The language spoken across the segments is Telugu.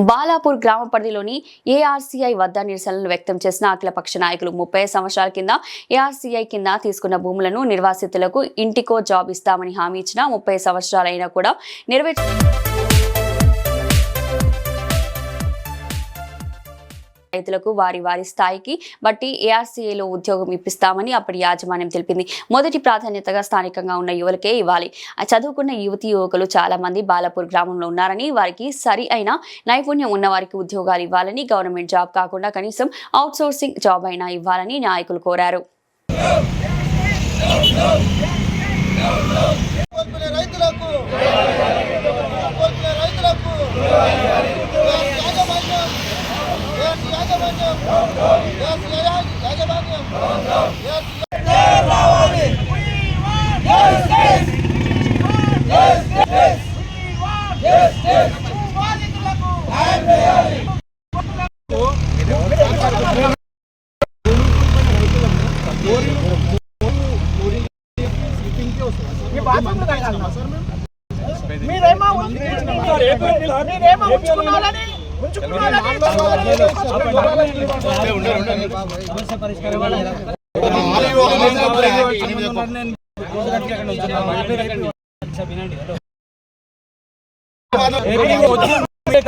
బాలాపూర్ గ్రామ పరిధిలోని ఏఆర్సీఐ వద్ద నిరసనలు వ్యక్తం చేసిన అఖిలపక్ష నాయకులు 30 సంవత్సరాల కింద ఏఆర్సీఐ కింద తీసుకున్న భూములను నిర్వాసితులకు ఇంటికో జాబ్ ఇస్తామని హామీ ఇచ్చిన 30 సంవత్సరాలైనా కూడా రైతులకు వారి స్థాయికి బట్టి ఏఆర్సీఐలో ఉద్యోగం ఇప్పిస్తామని అప్పటి యాజమాన్యం తెలిపింది. మొదటి ప్రాధాన్యతగా స్థానికంగా ఉన్న యువలకే ఇవ్వాలి. చదువుకున్న యువకులు చాలా మంది బాలాపూర్ గ్రామంలో ఉన్నారని, వారికి సరి అయిన నైపుణ్యం ఉన్న వారికి ఉద్యోగాలు ఇవ్వాలని, గవర్నమెంట్ జాబ్ కాకుండా కనీసం అవుట్సోర్సింగ్ జాబ్ అయినా ఇవ్వాలని నాయకులు కోరారు.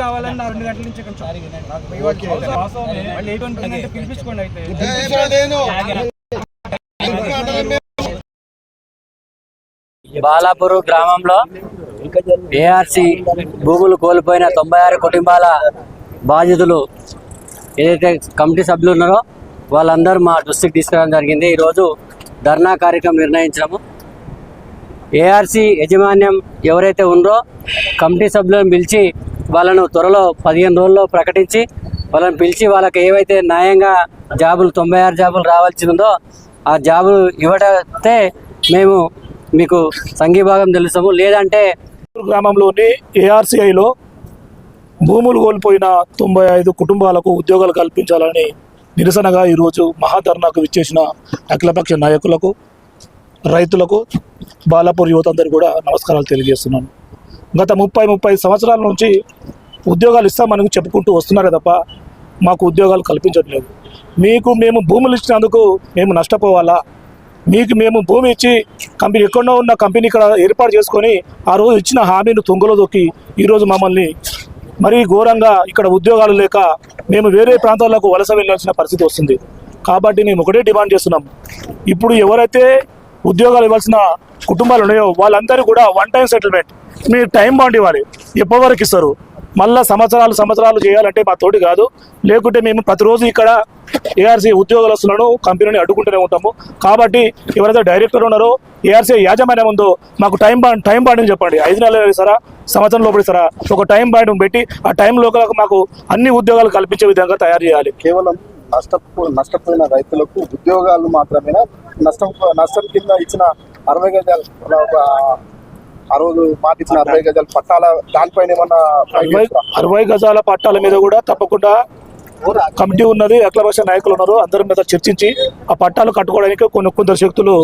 కావాలన్నా 2 గంటల నుంచి పిలిపించుకోండి. అయితే బాలాపూర్ గ్రామంలో ఏఆర్సీ భూములు కోల్పోయిన 96 కుటుంబాల బాధితులు ఏదైతే కమిటీ సభ్యులు ఉన్నారో వాళ్ళందరూ మా దృష్టికి తీసుకురావడం జరిగింది. ఈరోజు ధర్నా కార్యక్రమం నిర్ణయించడము. ఏఆర్సీ యాజమాన్యం ఎవరైతే ఉందో కమిటీ సభ్యులను పిలిచి వాళ్ళను త్వరలో 15 రోజుల్లో ప్రకటించి వాళ్ళని పిలిచి వాళ్ళకి ఏవైతే న్యాయంగా జాబులు 96 జాబులు రావాల్సి ఉందో ఆ జాబులు ఇవ్వటే మేము మీకు సంఘీభాగం తెలుస్తాము. లేదంటే గ్రామంలోని ఏఆర్సీఐలో భూములు కోల్పోయిన 95 కుటుంబాలకు ఉద్యోగాలు కల్పించాలని నిరసనగా ఈరోజు మహాధర్నాకు విచ్చేసిన అఖిలపక్ష నాయకులకు, రైతులకు, బాలాపూర్ యువత అందరికీ కూడా నమస్కారాలు తెలియజేస్తున్నాను. గత 30 సంవత్సరాల నుంచి ఉద్యోగాలు ఇస్తామని చెప్పుకుంటూ వస్తున్నారే తప్ప మాకు ఉద్యోగాలు కల్పించట్లేదు. మేము భూములు ఇచ్చినందుకు మేము నష్టపోవాలా? మేము భూమి ఇచ్చి కంపెనీ ఎక్కడో ఉన్న కంపెనీ ఇక్కడ ఏర్పాటు చేసుకొని ఆ రోజు ఇచ్చిన హామీని తుంగలో దొక్కి ఈరోజు మమ్మల్ని మరీ ఘోరంగా ఇక్కడ ఉద్యోగాలు లేక మేము వేరే ప్రాంతాలకు వలస వెళ్ళాల్సిన పరిస్థితి వస్తుంది. కాబట్టి మేము ఒకటే డిమాండ్ చేస్తున్నాం. ఇప్పుడు ఎవరైతే ఉద్యోగాలు ఇవ్వాల్సిన కుటుంబాలు ఉన్నాయో వాళ్ళందరూ కూడా 1 టైం సెటిల్మెంట్, మీరు టైం బాండ్ ఇవ్వాలి. ఎప్పటివరకు ఇస్తారు? మళ్ళీ సంవత్సరాలు చేయాలంటే మా తోటి కాదు. లేకుంటే మేము ప్రతిరోజు ఇక్కడ ఏఆర్సీ ఉద్యోగస్తులను కంపెనీని అడ్డుకుంటూనే ఉంటాము. కాబట్టి ఎవరైతే డైరెక్టర్ ఉన్నారో ఏఆర్సీ యాజమాన్యం ఉందో మాకు టైం బాండ్ చెప్పండి. 5 నెలలు ఇస్తారా, సంవత్సరం లోపల ఇస్తారా? ఒక టైం బాండ్ పెట్టి ఆ టైం లోపల మాకు అన్ని ఉద్యోగాలు కల్పించే విధంగా తయారు చేయాలి. కేవలం నష్టపోయిన రైతులకు ఉద్యోగాలు మాత్రమేనా? నష్టం కింద ఇచ్చిన 60 గజాలు ఆ రోజు మాటిచ్చిన 60 గజాల పట్టాల దానిపైన ఏమన్నా 60 గజాల పట్టాల మీద కూడా తప్పకుండా కమిటీ ఉన్నది, అఖిలపక్ష నాయకులు ఉన్నారు. అందరి మీద చర్చించి ఆ పట్టాలు కట్టుకోవడానికి కొందరు శక్తులు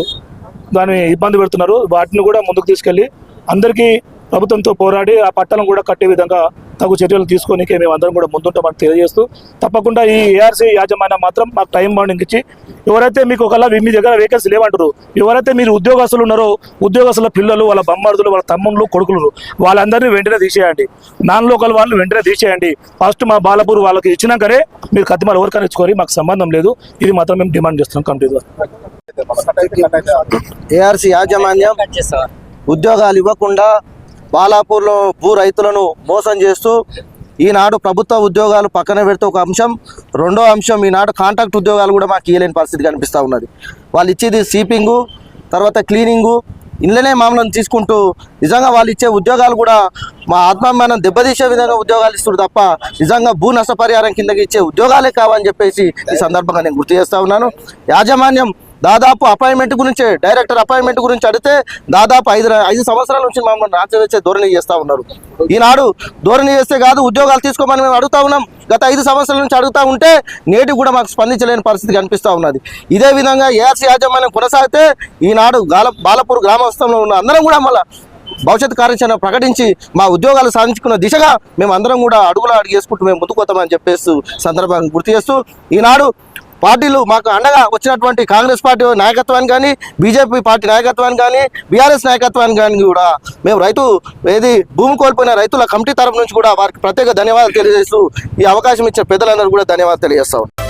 దాన్ని ఇబ్బంది పెడుతున్నారు. వాటిని కూడా ముందుకు తీసుకెళ్లి అందరికీ ప్రభుత్వంతో పోరాడి ఆ పట్టాలను కూడా కట్టే విధంగా తగు చర్యలు తీసుకోనికి మేము అందరం కూడా ముందుంటామని తెలియజేస్తూ, తప్పకుండా ఈ ఏఆర్సీ యాజమాన్యం మాత్రం మాకు టైం బాండింగ్ ఇచ్చి ఎవరైతే మీకు ఒకలా మీ దగ్గర వేకెన్సీ లేవంటారు, ఎవరైతే మీరు ఉద్యోగస్తులు ఉన్నారో ఉద్యోగస్తుల పిల్లలు, వాళ్ళ బొమ్మర్దులు, వాళ్ళ తమ్ముళ్ళు, కొడుకులు వాళ్ళందరినీ వెంటనే తీసేయండి. నాన్ లోకల్ వాళ్ళని వెంటనే తీసేయండి. ఫస్ట్ మా బాలాపూర్ వాళ్ళకి ఇచ్చినాకనే మీరు కత్తిమాల ఎవరికైనా ఇచ్చుకోవాలి, మాకు సంబంధం లేదు. ఇది మాత్రం మేము డిమాండ్ చేస్తున్నాం కమిటీ ద్వారా. ఏఆర్సీ యాజమాన్యం ఉద్యోగాలు ఇవ్వకుండా బాలాపూర్లో భూ రైతులను మోసం చేస్తూ ఈనాడు ప్రభుత్వ ఉద్యోగాలు పక్కన పెడితే ఒక అంశం, రెండో అంశం ఈనాడు కాంట్రాక్ట్ ఉద్యోగాలు కూడా మాకు ఇవ్వలేని పరిస్థితి కనిపిస్తూ ఉన్నది. వాళ్ళు ఇచ్చేది సీపింగు, తర్వాత క్లీనింగు, ఇళ్ళనే మామూలు తీసుకుంటూ నిజంగా వాళ్ళు ఇచ్చే ఉద్యోగాలు కూడా మా ఆత్మాభిమానం దెబ్బతీసే విధంగా ఉద్యోగాలు ఇస్తున్నారు తప్ప నిజంగా భూ నష్టపరిహారం కిందకి ఇచ్చే ఉద్యోగాలే కావని చెప్పేసి ఈ సందర్భంగా నేను గుర్తు చేస్తూ ఉన్నాను. యాజమాన్యం దాదాపు అపాయింట్మెంట్ గురించి, డైరెక్టర్ అపాయింట్మెంట్ గురించి అడిగితే దాదాపు 5 సంవత్సరాల నుంచి మమ్మల్ని నాచవేసే ధోరణి చేస్తూ ఉన్నారు. ఈనాడు ధోరణి చేస్తే కాదు, ఉద్యోగాలు తీసుకోమని మేము అడుగుతా ఉన్నాం. గత 5 సంవత్సరాల నుంచి అడుగుతూ ఉంటే నేటి కూడా మాకు స్పందించలేని పరిస్థితి కనిపిస్తూ ఉన్నది. ఇదే విధంగా ఏఆర్సీ యాజమాన్యం కొనసాగితే ఈనాడు బాలాపూర్ గ్రామస్థంలో ఉన్న అందరం కూడా మళ్ళీ భవిష్యత్ కార్యాచరణ ప్రకటించి మా ఉద్యోగాలు సాధించుకున్న దిశగా మేము అందరం కూడా అడుగులు అడిగేసుకుంటూ మేము ముందుకు పోతామని చెప్పేసి సందర్భంగా గుర్తు చేస్తూ ఈనాడు పార్టీలు మాకు అండగా వచ్చినటువంటి కాంగ్రెస్ పార్టీ నాయకత్వాన్ని కానీ బీజేపీ పార్టీ నాయకత్వాన్ని కానీ బీఆర్ఎస్ నాయకత్వాన్ని కానీ కూడా మేము భూమి కోల్పోయిన రైతుల కమిటీ తరపు నుంచి కూడా వారికి ప్రత్యేక ధన్యవాదాలు తెలియజేస్తూ ఈ అవకాశం ఇచ్చిన పెద్దలందరూ కూడా ధన్యవాదాలు తెలియజేస్తాం.